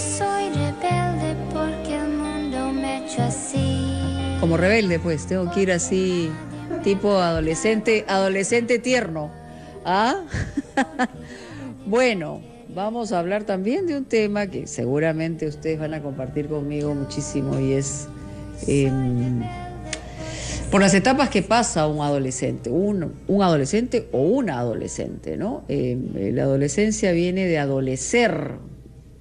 soy rebelde porque el mundo me ha hecho así. Como rebelde, pues, tengo que ir así, tipo adolescente tierno. ¿Ah? Bueno, vamos a hablar también de un tema que seguramente ustedes van a compartir conmigo muchísimo y es por las etapas que pasa un adolescente, un adolescente o una adolescente, ¿no? La adolescencia viene de adolecer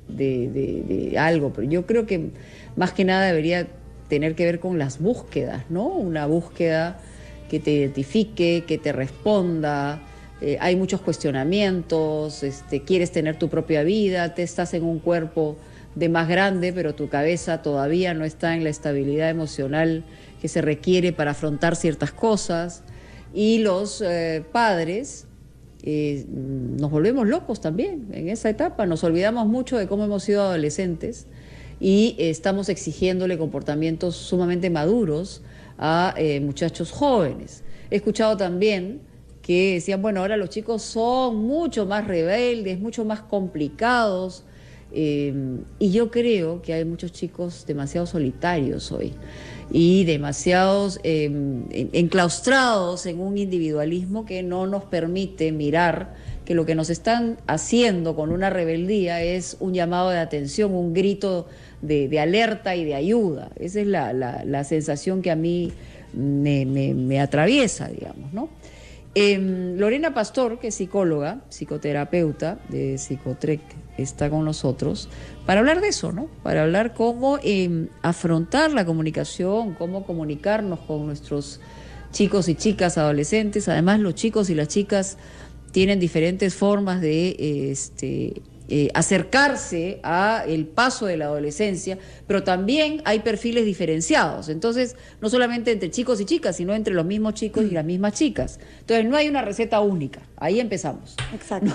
de algo, pero yo creo que más que nada debería tener que ver con las búsquedas, ¿no? Una búsqueda que te identifique, que te responda. Hay muchos cuestionamientos, quieres tener tu propia vida, te estás en un cuerpo de más grande, pero tu cabeza todavía no está en la estabilidad emocional que se requiere para afrontar ciertas cosas. Y los padres nos volvemos locos también en esa etapa, nos olvidamos mucho de cómo hemos sido adolescentes y estamos exigiéndole comportamientos sumamente maduros a muchachos jóvenes. He escuchado también que decían, bueno, ahora los chicos son mucho más rebeldes, mucho más complicados, y yo creo que hay muchos chicos demasiado solitarios hoy y demasiados enclaustrados en un individualismo que no nos permite mirar que lo que nos están haciendo con una rebeldía es un llamado de atención, un grito de alerta y de ayuda. Esa es la sensación que a mí me atraviesa, digamos, ¿no? Lorena Pastor, que es psicóloga, psicoterapeuta de Psicotrec, está con nosotros para hablar de eso, ¿no? Para hablar cómo afrontar la comunicación, cómo comunicarnos con nuestros chicos y chicas adolescentes. Además, los chicos y las chicas tienen diferentes formas de acercarse a el paso de la adolescencia, pero también hay perfiles diferenciados. Entonces, no solamente entre chicos y chicas, sino entre los mismos chicos y las mismas chicas. Entonces, no hay una receta única. Ahí empezamos. Exacto.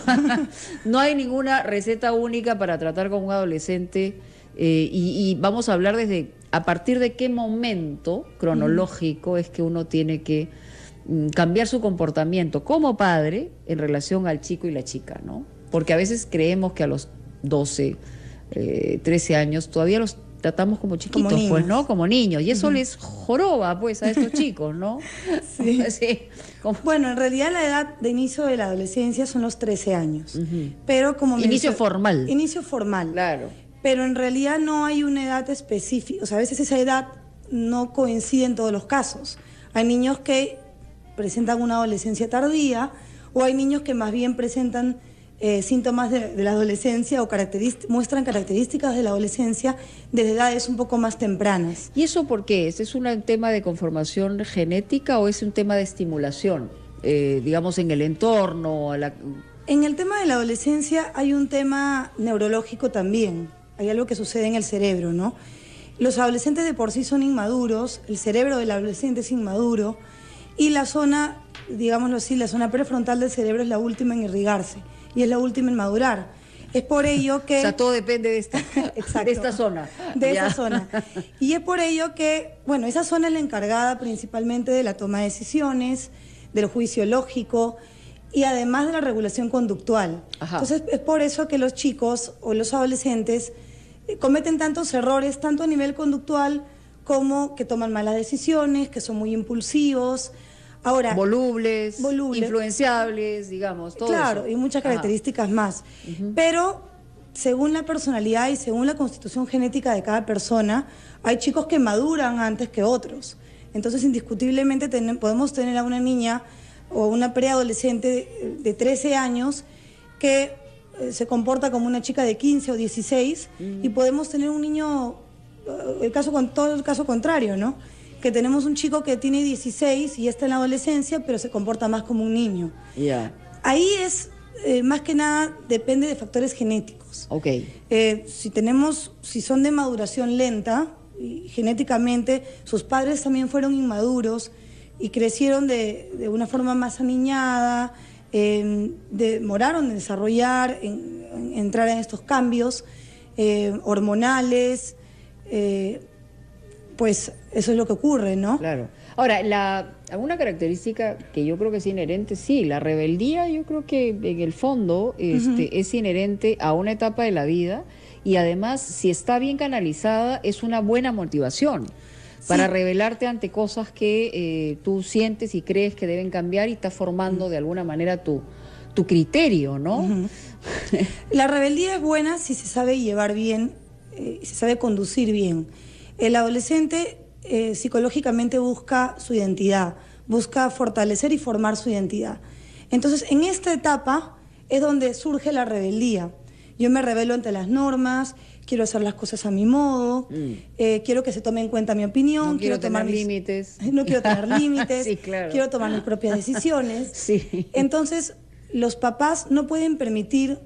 No hay ninguna receta única para tratar con un adolescente y vamos a hablar desde a partir de qué momento cronológico es que uno tiene que cambiar su comportamiento como padre en relación al chico y la chica, ¿no? Porque a veces creemos que a los 12, 13 años todavía los tratamos como chiquitos, como pues, ¿no? Como niños. Y eso les joroba, pues, a estos chicos, ¿no? Sí. Sí. Bueno, en realidad la edad de inicio de la adolescencia son los 13 años. Pero como inicio formal. Inicio formal. Claro. Pero en realidad no hay una edad específica. O sea, a veces esa edad no coincide en todos los casos. Hay niños que presentan una adolescencia tardía o hay niños que más bien presentan síntomas de la adolescencia o muestran características de la adolescencia desde edades un poco más tempranas. ¿Y eso por qué es? ¿Es un tema de conformación genética o es un tema de estimulación, digamos, en el entorno? En el tema de la adolescencia hay un tema neurológico también. Hay algo que sucede en el cerebro, ¿no? Los adolescentes de por sí son inmaduros, el cerebro del adolescente es inmaduro y la zona, digámoslo así, la zona prefrontal del cerebro es la última en irrigarse y es la última en madurar. Es por ello que... O sea, todo depende de esta, exacto, de esta zona. De esa zona. Y es por ello que, bueno, esa zona es la encargada principalmente de la toma de decisiones, del juicio lógico y además de la regulación conductual. Ajá. Entonces, es por eso que los chicos o los adolescentes cometen tantos errores, tanto a nivel conductual como que toman malas decisiones, que son muy impulsivos. Ahora, volubles, influenciables, digamos, todo claro, eso. Y muchas características más. Pero según la personalidad y según la constitución genética de cada persona, hay chicos que maduran antes que otros. Entonces, indiscutiblemente podemos tener a una niña o una preadolescente de 13 años que se comporta como una chica de 15 o 16 y podemos tener un niño, todo el caso contrario, ¿no? Que tenemos un chico que tiene 16 y está en la adolescencia, pero se comporta más como un niño. Ahí es, más que nada, depende de factores genéticos. Si son de maduración lenta, y genéticamente sus padres también fueron inmaduros y crecieron de una forma más aniñada, demoraron en desarrollar, en entrar en estos cambios hormonales, pues eso es lo que ocurre, ¿no? Claro. Ahora, alguna característica que yo creo que es inherente, sí, la rebeldía yo creo que en el fondo es inherente a una etapa de la vida y además, si está bien canalizada, es una buena motivación para rebelarte ante cosas que tú sientes y crees que deben cambiar y estás formando de alguna manera tu criterio, ¿no? La rebeldía es buena si se sabe llevar bien, se sabe conducir bien. El adolescente psicológicamente busca su identidad, busca fortalecer y formar su identidad. Entonces, en esta etapa es donde surge la rebeldía. Yo me rebelo ante las normas, quiero hacer las cosas a mi modo, quiero que se tome en cuenta mi opinión, No quiero tomar tener límites. No quiero tener límites, Sí, claro. quiero tomar mis propias decisiones. Sí. Entonces, los papás no pueden permitir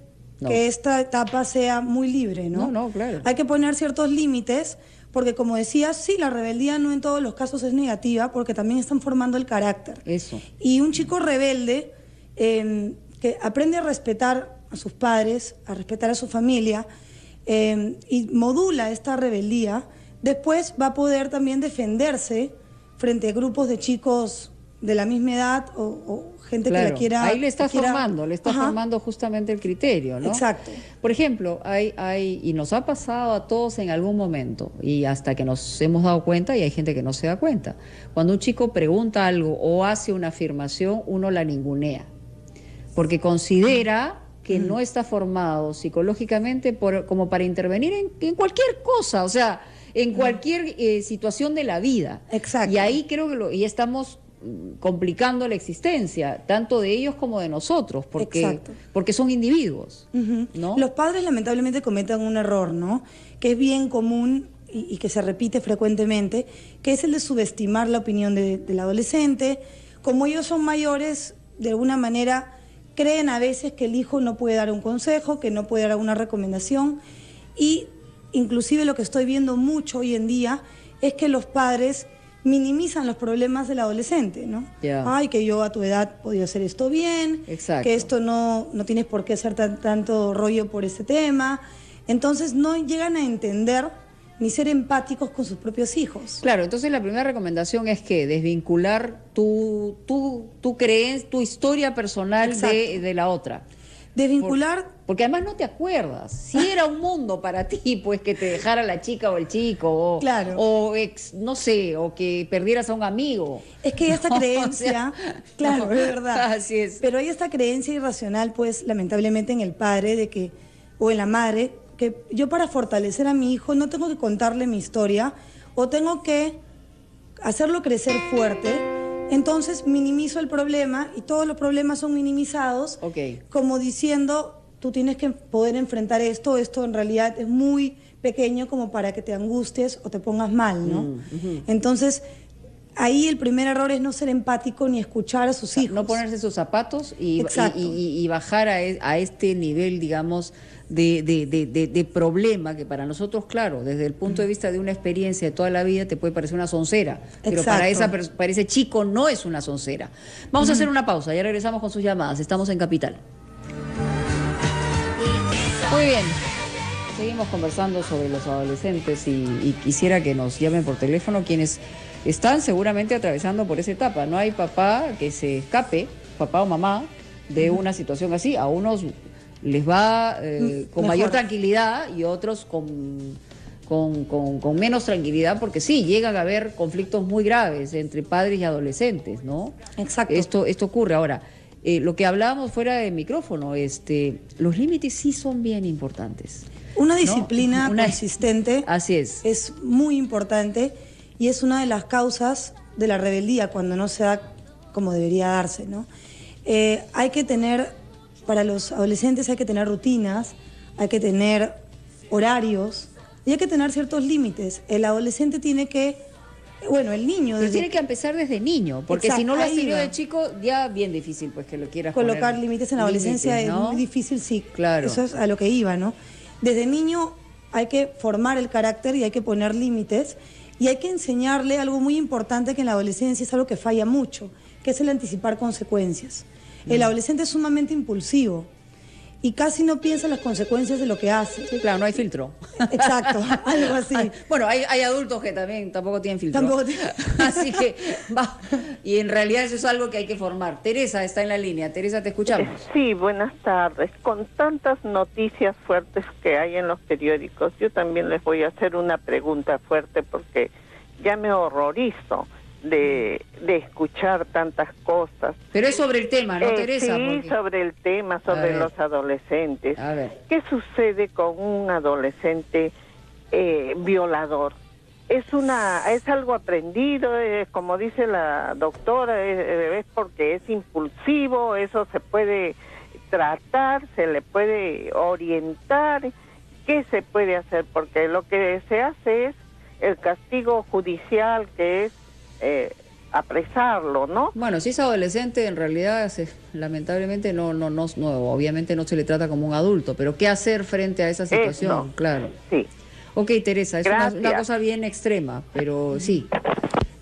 que esta etapa sea muy libre, ¿no? No, claro. Hay que poner ciertos límites, porque como decías, sí, la rebeldía no en todos los casos es negativa, porque también están formando el carácter. Eso. Y un chico rebelde que aprende a respetar a sus padres, a respetar a su familia, y modula esta rebeldía, después va a poder también defenderse frente a grupos de chicos de la misma edad o gente que la quiera... Ahí le estás quiera... formando justamente el criterio, ¿no? Exacto. Por ejemplo, y nos ha pasado a todos en algún momento, y hasta que nos hemos dado cuenta, y hay gente que no se da cuenta. Cuando un chico pregunta algo o hace una afirmación, uno la ningunea, porque considera que no está formado psicológicamente como para intervenir en cualquier cosa, o sea, en cualquier situación de la vida. Exacto. Y ahí creo que ya estamos complicando la existencia, tanto de ellos como de nosotros, porque son individuos, ¿no? Los padres lamentablemente cometen un error, ¿no? Que es bien común y que se repite frecuentemente, que es el de subestimar la opinión del adolescente. Como ellos son mayores, de alguna manera creen a veces que el hijo no puede dar un consejo, que no puede dar una recomendación, y inclusive lo que estoy viendo mucho hoy en día es que los padres minimizan los problemas del adolescente, ¿no? Ay, que yo a tu edad podía hacer esto bien, que esto no tienes por qué hacer tanto rollo por ese tema. Entonces no llegan a entender ni ser empáticos con sus propios hijos. Claro, entonces la primera recomendación es que desvincular tu creencia, tu historia personal de la otra. Desvincular... Porque además no te acuerdas. Si era un mundo para ti, pues que te dejara la chica o el chico, no sé, o que perdieras a un amigo. Es que hay esta creencia, es verdad. Así es. Pero hay esta creencia irracional, pues, lamentablemente en el padre o en la madre, que yo para fortalecer a mi hijo no tengo que contarle mi historia o tengo que hacerlo crecer fuerte. Entonces minimizo el problema y todos los problemas son minimizados, como diciendo, tú tienes que poder enfrentar esto en realidad es muy pequeño como para que te angusties o te pongas mal, ¿no? Entonces, ahí el primer error es no ser empático ni escuchar a sus hijos. No ponerse sus zapatos y bajar a este nivel, digamos, de problema que para nosotros, claro, desde el punto de vista de una experiencia de toda la vida te puede parecer una soncera, pero para ese chico no es una soncera. Vamos a hacer una pausa, ya regresamos con sus llamadas, estamos en Capital. Muy bien, seguimos conversando sobre los adolescentes y quisiera que nos llamen por teléfono quienes están seguramente atravesando por esa etapa. No hay papá que se escape, papá o mamá, de una situación así. A unos les va con mayor tranquilidad y otros con menos tranquilidad, porque sí, llegan a haber conflictos muy graves entre padres y adolescentes, ¿no? Exacto. Esto ocurre. Ahora, lo que hablábamos fuera de micrófono, los límites sí son bien importantes. Una disciplina consistente así es muy importante y es una de las causas de la rebeldía cuando no se da como debería darse, ¿no? Hay que tener, para los adolescentes hay que tener rutinas, hay que tener horarios y hay que tener ciertos límites. El adolescente tiene que... Bueno, el niño... Pero tiene que empezar desde niño, porque si no lo has tenido de chico, ya bien difícil pues que lo quieras colocar límites en la adolescencia, ¿no? Es muy difícil, sí. Claro. Eso es a lo que iba, ¿no? Desde niño hay que formar el carácter y hay que poner límites y hay que enseñarle algo muy importante que en la adolescencia es algo que falla mucho, que es el anticipar consecuencias. El adolescente es sumamente impulsivo y casi no piensa en las consecuencias de lo que hace. Sí, claro, no hay filtro. Exacto, algo así. Bueno, hay adultos que también tampoco tienen filtro. Así que va. Y en realidad eso es algo que hay que formar. Teresa está en la línea. Teresa, te escuchamos. Sí, buenas tardes. Con tantas noticias fuertes que hay en los periódicos, yo también les voy a hacer una pregunta fuerte porque ya me horrorizo de escuchar tantas cosas. Pero es sobre el tema, ¿no, Teresa? Sí, porque... sobre el tema, sobre los adolescentes. A ver. ¿Qué sucede con un adolescente violador? Es algo aprendido, como dice la doctora, es porque es impulsivo, eso se puede tratar, se le puede orientar. ¿Qué se puede hacer? Porque lo que se hace es el castigo judicial, que es apresarlo, ¿no? Bueno, si es adolescente, en realidad lamentablemente no, obviamente no se le trata como un adulto, pero ¿qué hacer frente a esa situación? No. Claro. Sí. Ok, Teresa, es una cosa bien extrema, pero sí.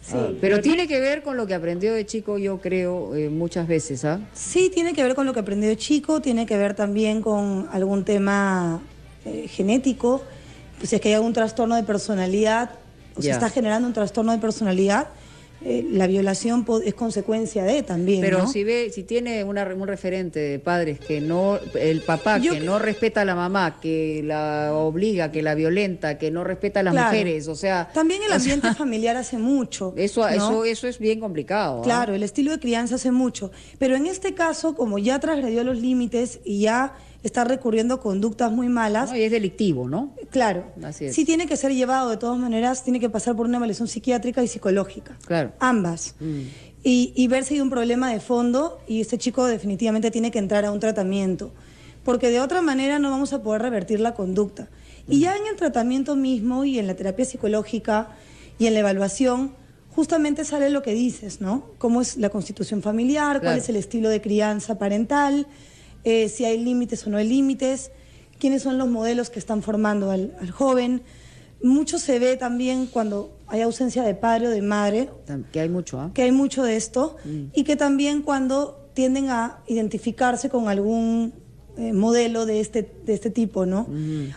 Sí. Pero tiene que ver con lo que aprendió de chico, yo creo, muchas veces, ¿ah? Sí, tiene que ver con lo que aprendió de chico, tiene que ver también con algún tema genético, pues si es que hay algún trastorno de personalidad, o se está generando un trastorno de personalidad, la violación es consecuencia de también, pero ¿no? si tiene un referente de padres que no, el papá que no respeta a la mamá, que la obliga, que la violenta, que no respeta a las mujeres, o sea... También el ambiente familiar hace mucho, Eso es bien complicado. Claro, el estilo de crianza hace mucho, pero en este caso, como ya transgredió los límites y ya está recurriendo a conductas muy malas... No, y es delictivo, ¿no? Claro. Así es. Sí tiene que ser llevado, de todas maneras, tiene que pasar por una evaluación psiquiátrica y psicológica. Claro. Ambas. Y ver si hay un problema de fondo y este chico definitivamente tiene que entrar a un tratamiento, porque de otra manera no vamos a poder revertir la conducta. Y ya en el tratamiento mismo y en la terapia psicológica y en la evaluación, justamente sale lo que dices, ¿no? Cómo es la constitución familiar, cuál es el estilo de crianza parental, si hay límites o no hay límites, quiénes son los modelos que están formando al joven. Mucho se ve también cuando hay ausencia de padre o de madre. Que hay mucho, ¿ah? Que hay mucho de esto. Y que también cuando tienden a identificarse con algún modelo de este tipo, ¿no?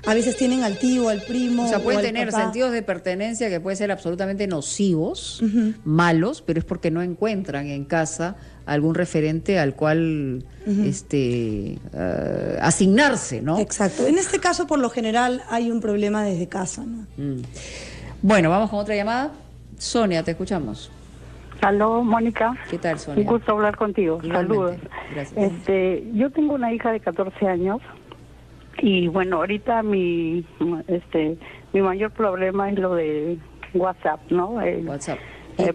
A veces tienen al tío, al primo. O sea, pueden al tener papá. sentidos de pertenencia que pueden ser absolutamente nocivos, malos, pero es porque no encuentran en casa algún referente al cual asignarse, ¿no? Exacto. En este caso, por lo general, hay un problema desde casa, ¿no? Bueno, vamos con otra llamada. Sonia, te escuchamos. Aló, Mónica. ¿Qué tal, Sonia? Un gusto hablar contigo. Igualmente. Saludos. Gracias. Yo tengo una hija de 14 años y bueno, ahorita mi mayor problema es lo de WhatsApp, ¿no? WhatsApp.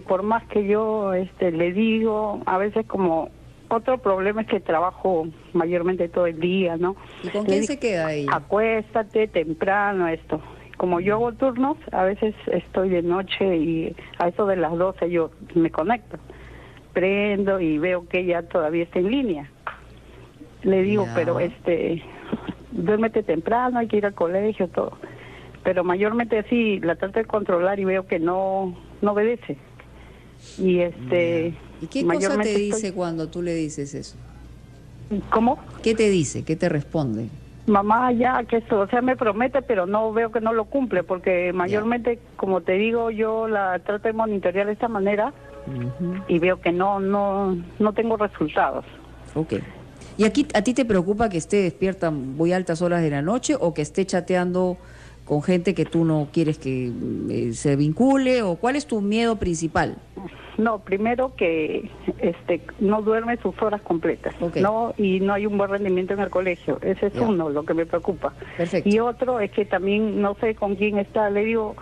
Por más que yo le digo, a veces como otro problema es que trabajo mayormente todo el día, ¿no? ¿Y con quién se queda ella? Acuéstate temprano, esto. Como yo hago turnos, a veces estoy de noche y a eso de las 12 yo me conecto. Prendo y veo que ella todavía está en línea. Le digo, pero duérmete temprano, hay que ir al colegio, todo. Pero mayormente sí, la trato de controlar y veo que no obedece. Y ¿Y qué cosa te dice cuando tú le dices eso? ¿Cómo? ¿Qué te dice? ¿Qué te responde? Mamá, ya, que esto, o sea, me promete, pero no veo que no lo cumple, porque mayormente, como te digo, yo la trato de monitorear de esta manera y veo que no tengo resultados. Ok. ¿Y aquí a ti te preocupa que esté despierta muy altas horas de la noche o que esté chateando con gente que tú no quieres que se vincule? ¿O cuál es tu miedo principal? No, primero que no duerme sus horas completas, ¿no? Y no hay un buen rendimiento en el colegio. Ese es uno, lo que me preocupa. Perfecto. Y otro es que también no sé con quién está, le digo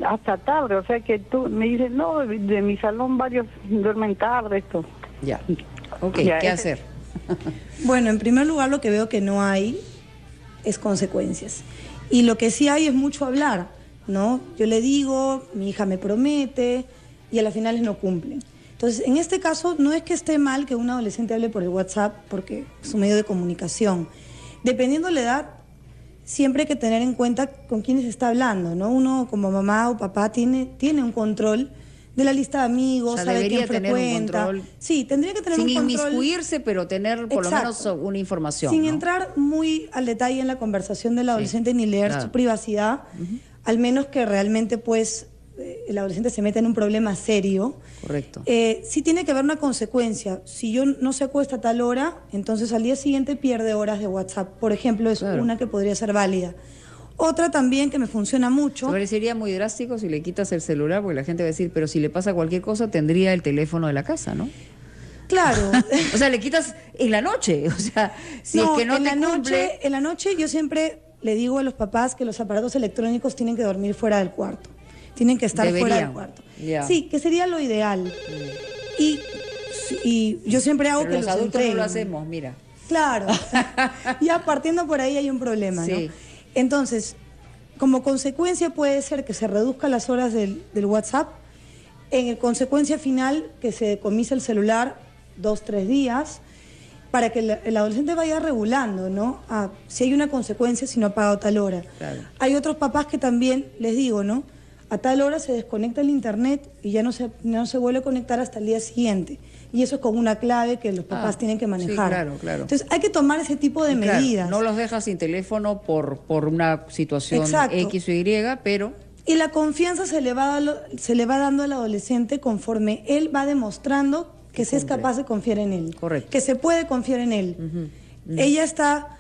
hasta tarde, o sea que tú me dices, no, de mi salón varios duermen tarde, esto. Ya. Ok, Ya, ¿qué hacer? Bueno, en primer lugar lo que veo que no hay es consecuencias. Y lo que sí hay es mucho hablar, ¿no? Yo le digo, mi hija me promete y a las finales no cumplen. Entonces, en este caso, no es que esté mal que un adolescente hable por el WhatsApp porque es un medio de comunicación. Dependiendo de la edad, siempre hay que tener en cuenta con quiénes está hablando, ¿no? Uno como mamá o papá tiene un control de la lista de amigos, O sea, sabe debería quién tener un frecuenta. control. Sí, tendría que tener Sin un control. inmiscuirse, pero tener por lo menos una información. Sin ¿no? entrar muy al detalle en la conversación del adolescente ni leer claro. su privacidad, al menos que realmente pues el adolescente se meta en un problema serio. Correcto. Sí tiene que haber una consecuencia. Si yo no se acuesta a tal hora, entonces al día siguiente pierde horas de WhatsApp. Por ejemplo, es una que podría ser válida. Otra también que me funciona mucho. Me parecería muy drástico si le quitas el celular, porque la gente va a decir, pero si le pasa cualquier cosa, tendría el teléfono de la casa, ¿no? Claro. O sea, le quitas en la noche. O sea, si No, es que no en te la cumple... en la noche yo siempre le digo a los papás que los aparatos electrónicos tienen que dormir fuera del cuarto. Tienen que estar fuera del cuarto. Ya. Sí, que sería lo ideal. Y yo siempre hago Pero que los los adultos entreguen. no lo hacemos, mira. Claro. Ya partiendo por ahí hay un problema, ¿no? Sí. Entonces, como consecuencia puede ser que se reduzcan las horas del WhatsApp. En consecuencia final, que se decomise el celular 2-3 días, para que el adolescente vaya regulando, ¿no? Si hay una consecuencia si no ha pagado tal hora. Claro. Hay otros papás que también, les digo, ¿no? A tal hora se desconecta el internet y ya no se vuelve a conectar hasta el día siguiente. Y eso es con una clave que los papás tienen que manejar. Sí, claro, claro. Entonces hay que tomar ese tipo de Claro, medidas. no los dejas sin teléfono por una situación Exacto. X o Y, pero... Y la confianza se le va dando al adolescente conforme él va demostrando que se es capaz de confiar en él. Correcto. Que se puede confiar en él. Ella está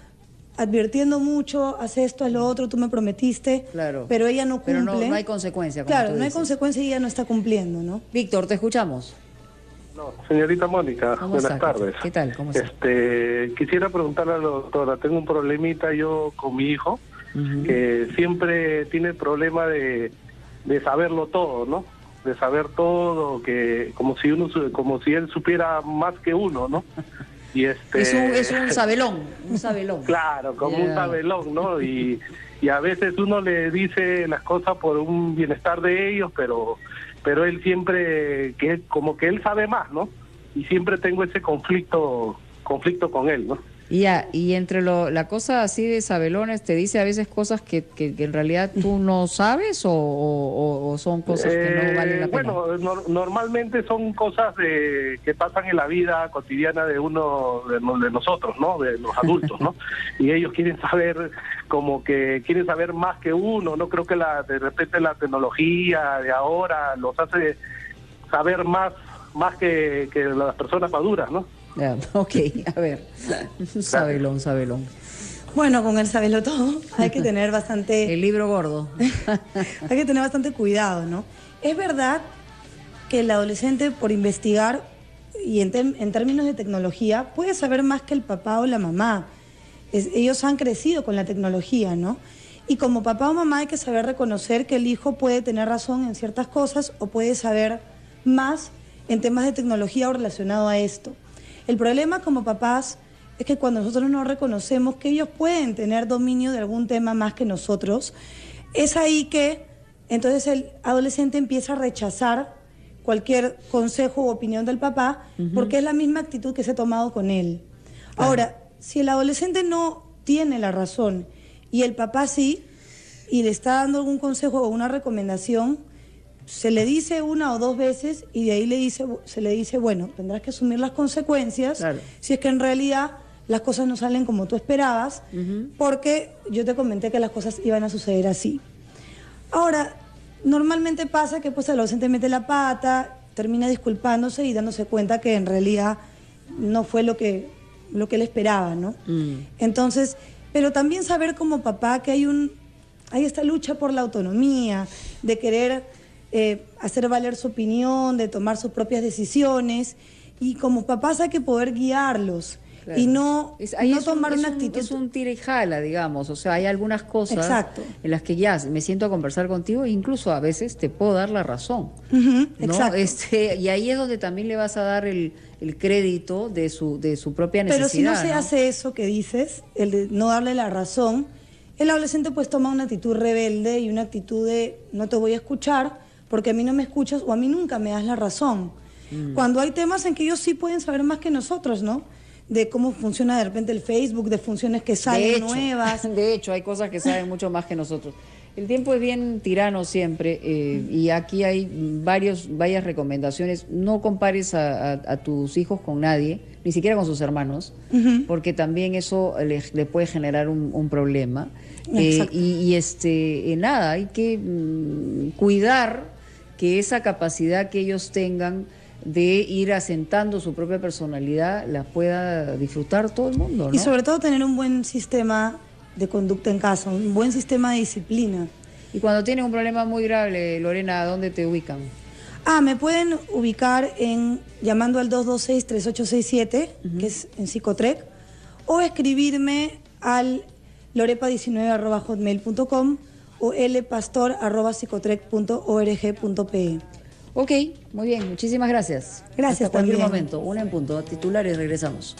advirtiendo mucho, haz esto, haz lo otro, tú me prometiste, Claro. pero ella no cumple. Pero no hay consecuencia. Como Claro, tú no hay dices. consecuencia y ella no está cumpliendo, ¿no? Víctor, te escuchamos. No, señorita Mónica, ¿Cómo buenas está? tardes. ¿Qué tal? ¿Cómo está? Quisiera preguntarle a la doctora, tengo un problemita yo con mi hijo, que siempre tiene el problema de saberlo todo, ¿no? De saber todo, que como si él supiera más que uno, ¿no? Y Es un sabelón, un sabelón. Claro, como un sabelón, ¿no? Y a veces uno le dice las cosas por un bienestar de ellos, pero él siempre, como que él sabe más, ¿no? Y siempre tengo ese conflicto con él, ¿no? Y entre la cosa así de sabelones, ¿te dice a veces cosas que en realidad tú no sabes o son cosas que no valen la pena? Bueno, normalmente son cosas que pasan en la vida cotidiana de uno, de nosotros, ¿no? De los adultos, ¿no? Y ellos quieren saber, como que quieren saber más que uno, ¿no? Creo que de repente la tecnología de ahora los hace saber más que las personas maduras, ¿no? Ya, ok, a ver, sabelón. Bueno, con el saberlo todo hay que tener bastante... El libro gordo. Hay que tener bastante cuidado, ¿no? Es verdad que el adolescente, por investigar y en términos de tecnología, puede saber más que el papá o la mamá. Ellos han crecido con la tecnología, ¿no? Y como papá o mamá hay que saber reconocer que el hijo puede tener razón en ciertas cosas o puede saber más en temas de tecnología o relacionado a esto. El problema como papás es que cuando nosotros no reconocemos que ellos pueden tener dominio de algún tema más que nosotros, es ahí que entonces el adolescente empieza a rechazar cualquier consejo u opinión del papá porque es la misma actitud que se ha tomado con él. Ahora, si el adolescente no tiene la razón y el papá sí, y le está dando algún consejo o una recomendación, se le dice 1 o 2 veces y de ahí se le dice, bueno, tendrás que asumir las consecuencias si es que en realidad las cosas no salen como tú esperabas, porque yo te comenté que las cosas iban a suceder así. Ahora, normalmente pasa que pues el adolescente mete la pata, termina disculpándose y dándose cuenta que en realidad no fue lo que él esperaba, ¿no? Entonces, pero también saber como papá que hay esta lucha por la autonomía, de querer hacer valer su opinión, de tomar sus propias decisiones, y como papás hay que poder guiarlos. Claro. Y no tomar una actitud. Es un tira y jala, digamos. O sea, hay algunas cosas Exacto. en las que ya me siento a conversar contigo e incluso a veces te puedo dar la razón. ¿no? Exacto. Y ahí es donde también le vas a dar el crédito de su propia necesidad. Pero si no se hace eso que dices, el de no darle la razón, el adolescente pues toma una actitud rebelde y una actitud de no te voy a escuchar porque a mí no me escuchas o a mí nunca me das la razón. Cuando hay temas en que ellos sí pueden saber más que nosotros, ¿no? de cómo funciona de repente el Facebook, de funciones que salen nuevas. De hecho, hay cosas que saben mucho más que nosotros. El tiempo es bien tirano siempre, y aquí hay varias recomendaciones. No compares a tus hijos con nadie, ni siquiera con sus hermanos, porque también eso le puede generar un problema. Nada, hay que cuidar que esa capacidad que ellos tengan de ir asentando su propia personalidad la pueda disfrutar todo el mundo, ¿no? Y sobre todo tener un buen sistema de conducta en casa, un buen sistema de disciplina. Y cuando tienen un problema muy grave, Lorena, ¿a dónde te ubican? Me pueden ubicar llamando al 226-3867, que es en Psicotrec, o escribirme al lorepa19@hotmail.com o lpastor@psicotrec.org.pe. Ok, muy bien, muchísimas gracias. Gracias. Hasta cualquier también. momento, 1 en punto, titulares, regresamos.